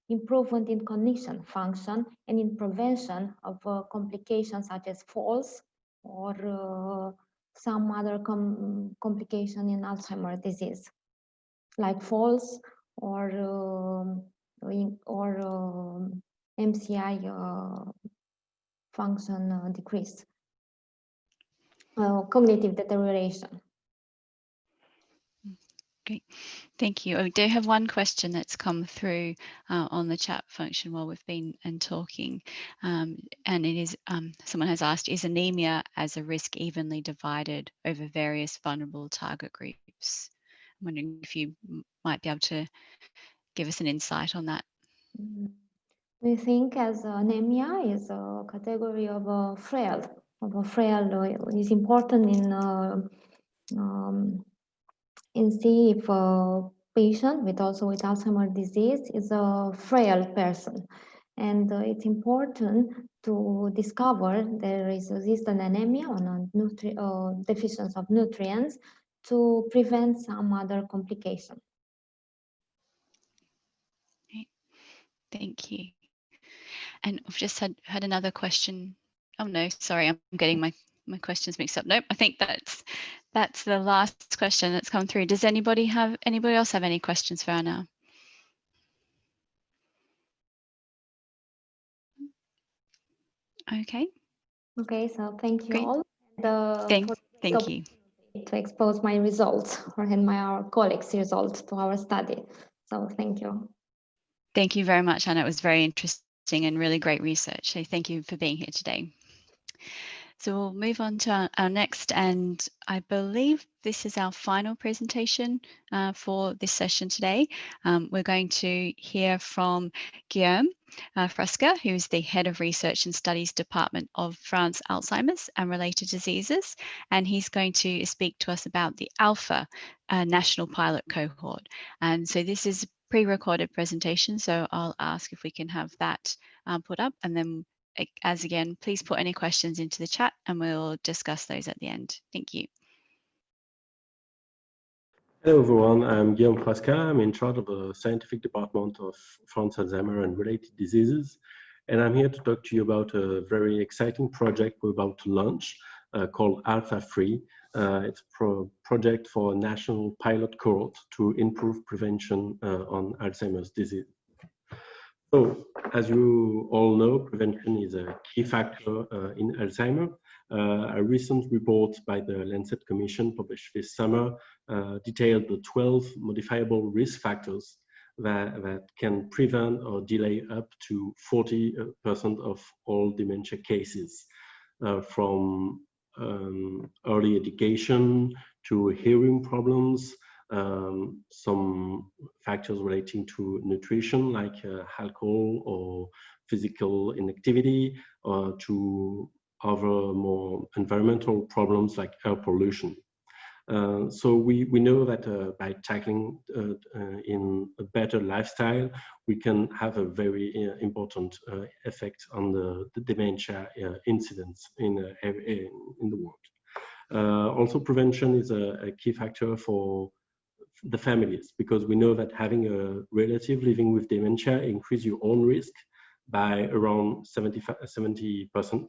improvement in cognition function and in prevention of complications such as falls or some other complication in Alzheimer's disease, like falls or MCI function decrease, cognitive deterioration. Great, thank you. I do have one question that's come through on the chat function while we've been talking, and it is someone has asked, is anemia as a risk evenly divided over various vulnerable target groups? I'm wondering if you might be able to give us an insight on that. We think as anemia is a category of a frail. Is important in see if a patient with Alzheimer's disease is a frail person, and it's important to discover there is resistant anemia or deficiency of nutrients to prevent some other complication. Okay. Thank you. And I've just had another question. Oh no, sorry, I'm getting my questions mixed up. Nope, I think that's the last question that's come through. Does anybody else have any questions for Anna? Okay. Okay, so thank you. Great. All. Thank you. To expose my results and our colleagues' results to our study. So thank you. Thank you very much, Anna. It was very interesting and really great research. So thank you for being here today. So we'll move on to our next, and I believe this is our final presentation for this session today. We're going to hear from Guillaume FRASCA, who is the Head of Research and Studies Department of France Alzheimer's and Related Diseases, and he's going to speak to us about the ALFA National Pilot Cohort. And so this is a pre-recorded presentation, so I'll ask if we can have that put up, and then as again, please put any questions into the chat and we'll discuss those at the end. Thank you. Hello everyone, I'm Guillaume FRASCA. I'm in charge of the scientific department of France Alzheimer and Related Diseases. And I'm here to talk to you about a very exciting project we're about to launch called ALFA-3. It's a project for a national pilot cohort to improve prevention on Alzheimer's disease. So, as you all know, prevention is a key factor in Alzheimer. A recent report by the Lancet Commission published this summer detailed the 12 modifiable risk factors that can prevent or delay up to 40% of all dementia cases, from early education to hearing problems, some factors relating to nutrition like alcohol or physical inactivity, to other more environmental problems like air pollution. So we know that by tackling in a better lifestyle, we can have a very important effect on the dementia incidence in the world. Also, prevention is a key factor for the families, because we know that having a relative living with dementia increases your own risk by around 70%.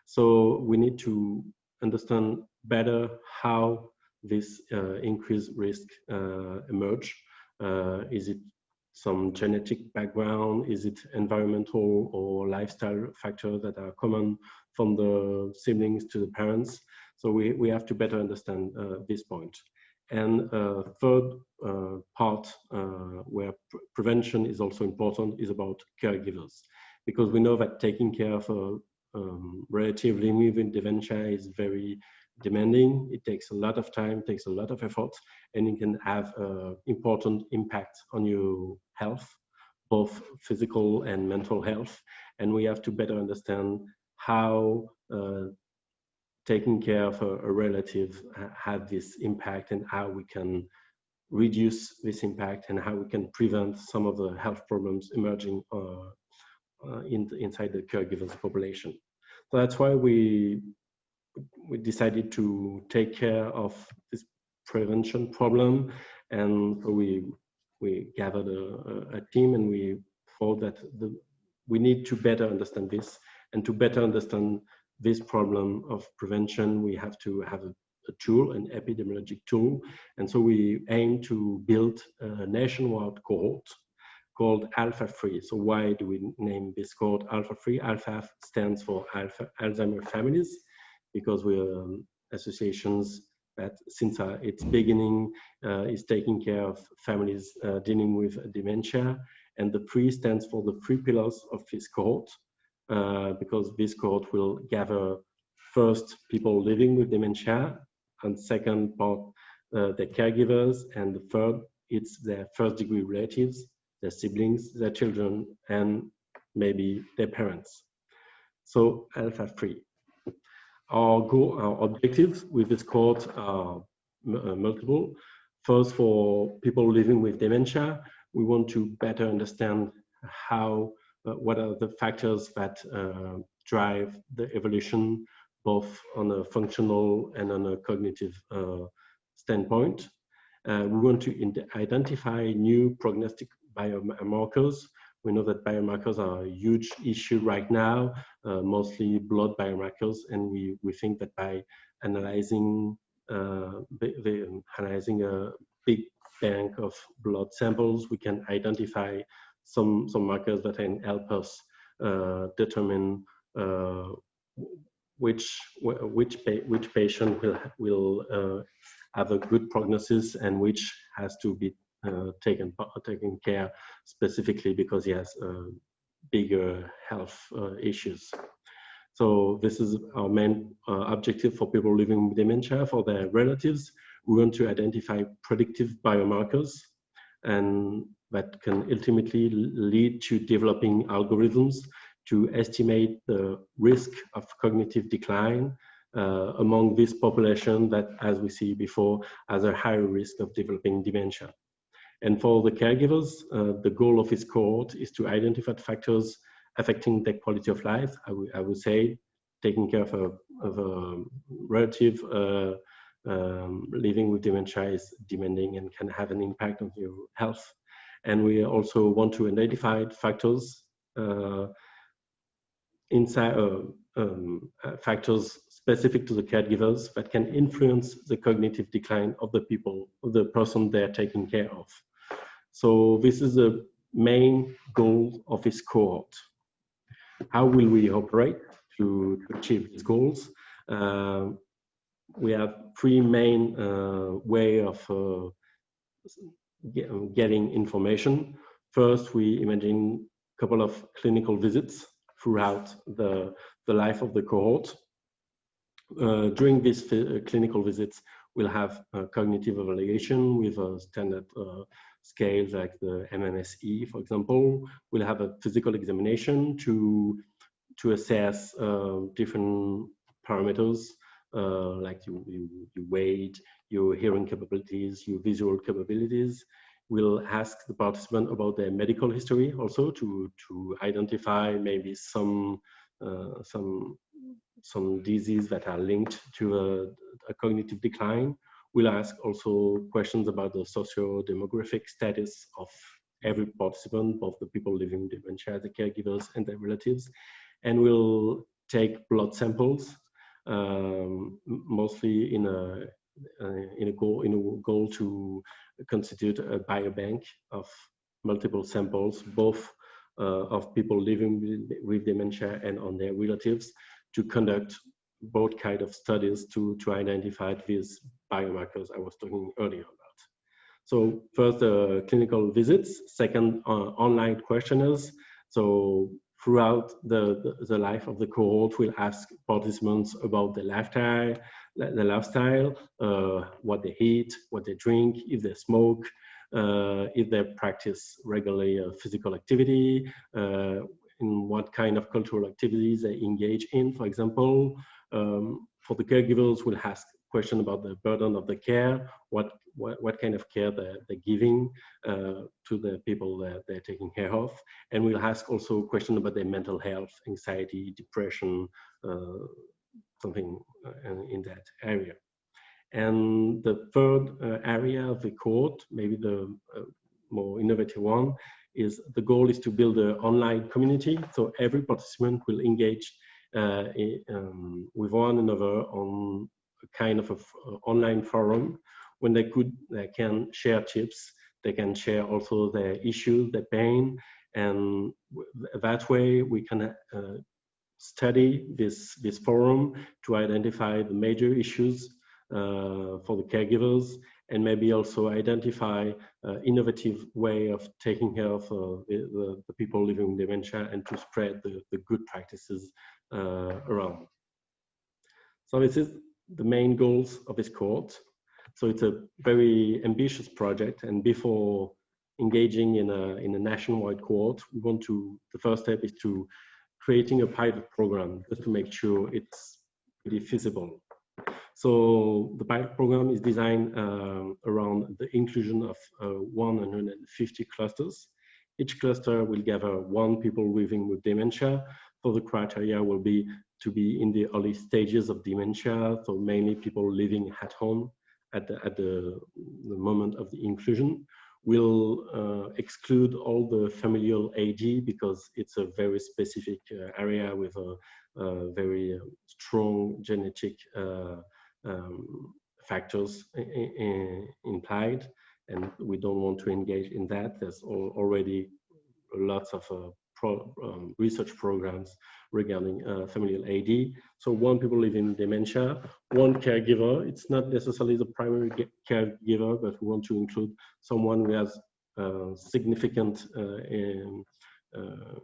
So we need to understand better how this increased risk emerge. Is it some genetic background? Is it environmental or lifestyle factors that are common from the siblings to the parents? So we have to better understand this point. And third part where prevention is also important is about caregivers, because we know that taking care of a relative living with dementia is very demanding. It takes a lot of time, takes a lot of effort, and it can have important impact on your health, both physical and mental health. And we have to better understand how taking care of a relative had this impact, and how we can reduce this impact, and how we can prevent some of the health problems emerging inside the caregivers population. So that's why we decided to take care of this prevention problem, and so we gathered a team, and we thought that we need to better understand this, and to better understand this problem of prevention, we have to have a tool, an epidemiologic tool. And so we aim to build a nationwide cohort called ALFA-3. So why do we name this cohort ALFA-3? ALFA stands for Alzheimer Families, because we're associations that since its beginning is taking care of families dealing with dementia. And the 3 stands for the 3 pillars of this cohort. Because this cohort will gather first people living with dementia, and second part their caregivers, and the third it's their first degree relatives, their siblings, their children, and maybe their parents. So ALFA-3. Our objectives with this cohort are multiple. First, for people living with dementia, we want to better understand what are the factors that drive the evolution, both on a functional and on a cognitive standpoint. We want to identify new prognostic biomarkers. We know that biomarkers are a huge issue right now, mostly blood biomarkers, and we think that by analyzing analyzing a big bank of blood samples, we can identify some markers that can help us determine which patient will have a good prognosis, and which has to be taken care specifically because he has bigger health issues. So this is our main objective for people living with dementia. For their relatives, we want to identify predictive biomarkers, and that can ultimately lead to developing algorithms to estimate the risk of cognitive decline among this population that, as we see before, has a higher risk of developing dementia. And for the caregivers, the goal of this cohort is to identify factors affecting their quality of life. I would say taking care of a relative living with dementia is demanding and can have an impact on your health. And we also want to identify factors factors specific to the caregivers that can influence the cognitive decline of the person they're taking care of. So this is the main goal of this cohort. How will we operate to achieve these goals? We have three main ways of getting information. First, we imagine a couple of clinical visits throughout the life of the cohort. During these clinical visits, we'll have cognitive evaluation with a standard scales like the MMSE, for example. We'll have a physical examination to assess different parameters like your weight, your hearing capabilities, your visual capabilities. We'll ask the participant about their medical history also to identify maybe some disease that are linked to a cognitive decline. We'll ask also questions about the socio-demographic status of every participant, both the people living with dementia, the caregivers, and their relatives. And we'll take blood samples, mostly in a goal to constitute a biobank of multiple samples, both of people living with dementia and on their relatives, to conduct both kind of studies to identify these biomarkers I was talking earlier about. So first, clinical visits. Second, online questionnaires. So throughout the life of the cohort, we'll ask participants about their lifestyle, what they eat, what they drink, if they smoke, if they practice regularly physical activity, in what kind of cultural activities they engage in, for example. For the caregivers, we'll ask questions about the burden of the care, what kind of care they're giving to the people that they're taking care of. And we'll ask also questions about their mental health, anxiety, depression, something in that area. And the third area of the cohort, maybe the more innovative one, is the goal is to build an online community. So every participant will engage with one another on a kind of online forum when they can share tips, they can share also their issues, their pain, and that way we can study this forum to identify the major issues for the caregivers, and maybe also identify innovative way of taking care of the people living with dementia, and to spread the good practices around. So this is the main goals of this cohort. So it's a very ambitious project, and before engaging in a nationwide cohort, the first step is to creating a pilot program just to make sure it's really feasible. So the pilot program is designed around the inclusion of 150 clusters. Each cluster will gather one people living with dementia. So the criteria will be to be in the early stages of dementia, so mainly people living at home at the moment of the inclusion. We'll exclude all the familial AD because it's a very specific area with a very strong genetic factors implied, and we don't want to engage in that. There's already lots of research programs regarding familial AD. So one people living with dementia, one caregiver. It's not necessarily the primary caregiver, but we want to include someone who has significant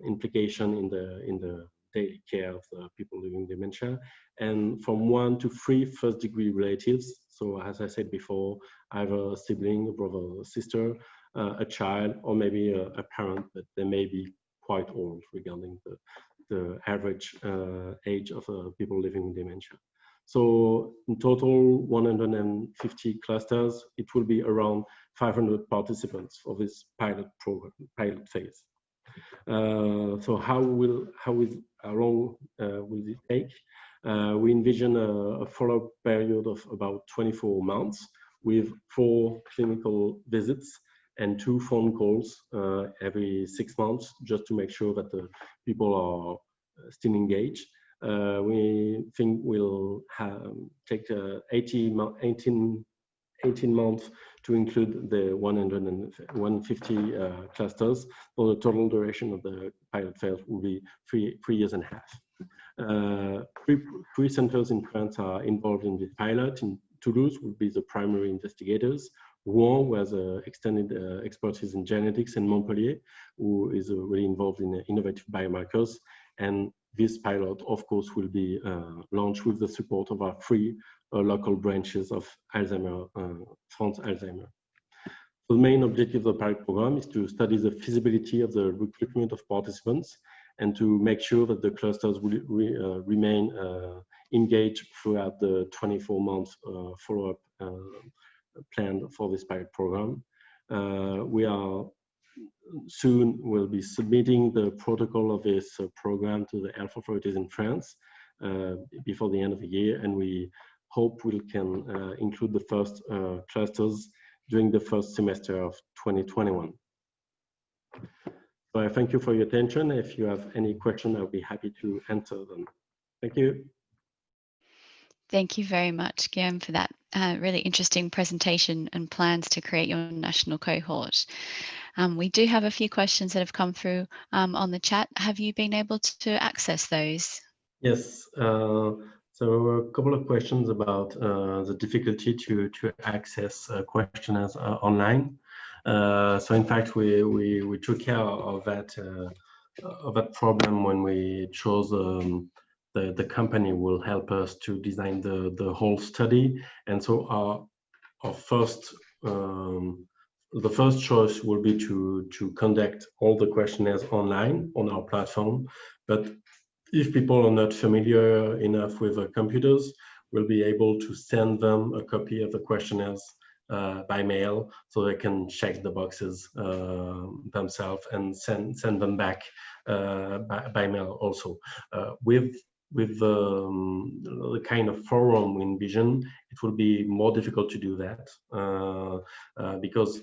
implication in the daily care of the people living with dementia, and from 1 to 3 first-degree relatives. So as I said before, either a sibling, a brother, a sister, a child, or maybe a parent, but they may be quite old regarding the average age of people living with dementia. So in total, 150 clusters. It will be around 500 participants for this pilot program, pilot phase. So how long will it take? We envision a follow-up period of about 24 months with 4 clinical visits and 2 phone calls every 6 months, just to make sure that the people are still engaged. We think we'll take 18 months to include the 150 clusters. So the total duration of the pilot phase will be 3 years and a half. 3 centers in France are involved in this pilot. In Toulouse will be the primary investigators. Rouen, who has extended expertise in genetics, and Montpellier, who is really involved in innovative biomarkers. And this pilot, of course, will be launched with the support of our 3 local branches of Alzheimer, France Alzheimer. So the main objective of the pilot program is to study the feasibility of the recruitment of participants and to make sure that the clusters will remain engaged throughout the 24-month follow-up planned for this pilot program. We are soon will be submitting the protocol of this program to the health authorities in France before the end of the year, and we hope we can include the first clusters during the first semester of 2021. So I thank you for your attention. If you have any questions, I'll be happy to answer them. Thank you. Thank you very much, Guillaume, for that really interesting presentation and plans to create your national cohort. We do have a few questions that have come through on the chat. Have you been able to access those? Yes. So a couple of questions about the difficulty to access questionnaires online. So in fact, we took care of that problem when we chose the company will help us to design the whole study. And so our first the first choice will be to conduct all the questionnaires online on our platform. But if people are not familiar enough with computers, we'll be able to send them a copy of the questionnaires by mail, so they can check the boxes themselves and send them back by mail also. With the kind of forum we envision, it will be more difficult to do that because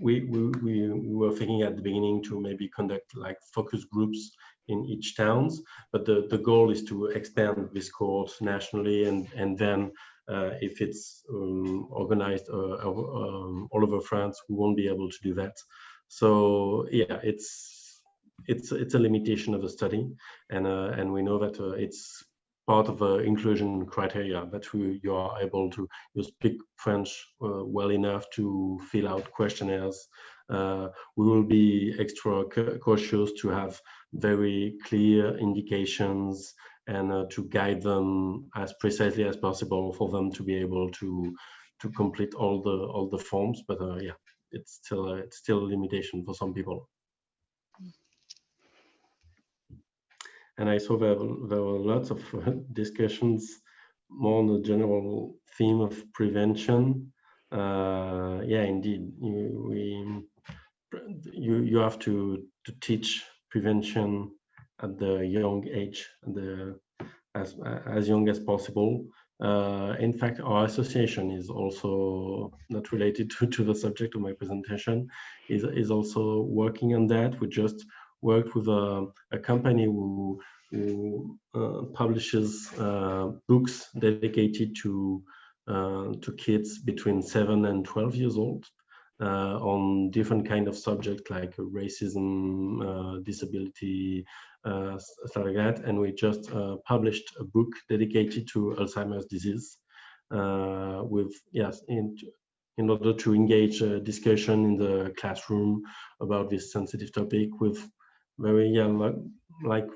we were thinking at the beginning to maybe conduct like focus groups in each towns, but the goal is to expand this cohort nationally, and then if it's organized all over France, we won't be able to do that. So yeah, it's a limitation of the study, and we know that it's part of the inclusion criteria that you are able to speak French well enough to fill out questionnaires. We will be extra cautious to have very clear indications and to guide them as precisely as possible for them to be able to complete all the forms. But yeah, it's still a limitation for some people. And I saw there were lots of discussions more on the general theme of prevention. Yeah, indeed, you have to teach prevention at the young age, as young as possible. In fact, our association is also not related to the subject of my presentation. Is also working on that. We just worked with a company who publishes books dedicated to kids between 7 and 12 years old on different kind of subjects like racism, disability, stuff like that. And we just published a book dedicated to Alzheimer's disease with, yes, in order to engage a discussion in the classroom about this sensitive topic with very like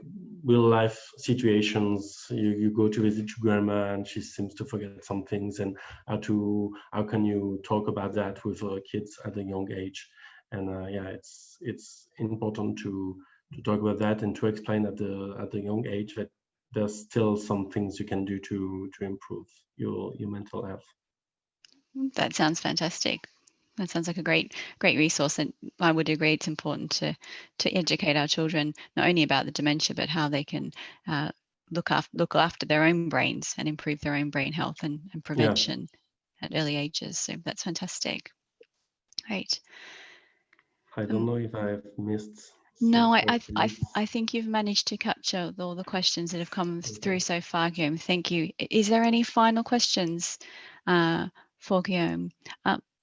real life situations. You go to visit your grandma and she seems to forget some things, and how can you talk about that with kids at a young age? And yeah, it's important to talk about that and to explain at the young age that there's still some things you can do to improve your mental health. That sounds fantastic. That sounds like a great resource, and I would agree it's important to educate our children not only about the dementia but how they can look after their own brains and improve their own brain health and prevention at early ages. So that's fantastic. Great. I don't know if I've missed. No, I think you've managed to capture all the questions that have come through so far, Guillaume. Thank you. Is there any final questions for Guillaume?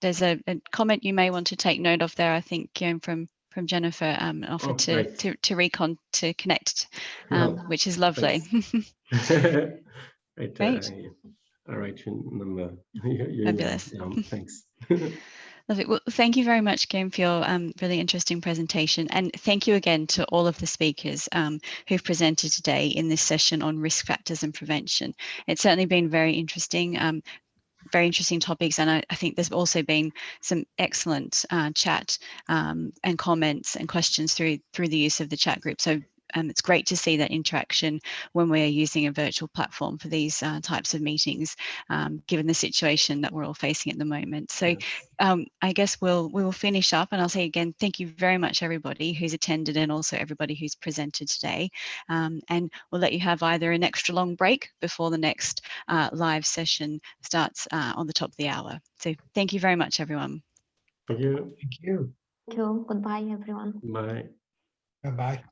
There's a comment you may want to take note of there. I think Guillaume from Jennifer offered to connect, which is lovely. Right, Great. all right, your number. Fabulous. Thanks. Lovely. Well, thank you very much, Guillaume, for your really interesting presentation. And thank you again to all of the speakers who've presented today in this session on risk factors and prevention. It's certainly been very interesting topics, and I think there's also been some excellent chat and comments and questions through the use of the chat group. So it's great to see that interaction when we're using a virtual platform for these types of meetings, given the situation that we're all facing at the moment. So I guess we will finish up, and I'll say again, thank you very much everybody who's attended and also everybody who's presented today. And we'll let you have either an extra long break before the next live session starts on the top of the hour. So thank you very much, everyone. Thank you. Thank you. Thank you. Goodbye, everyone. Bye. Bye-bye.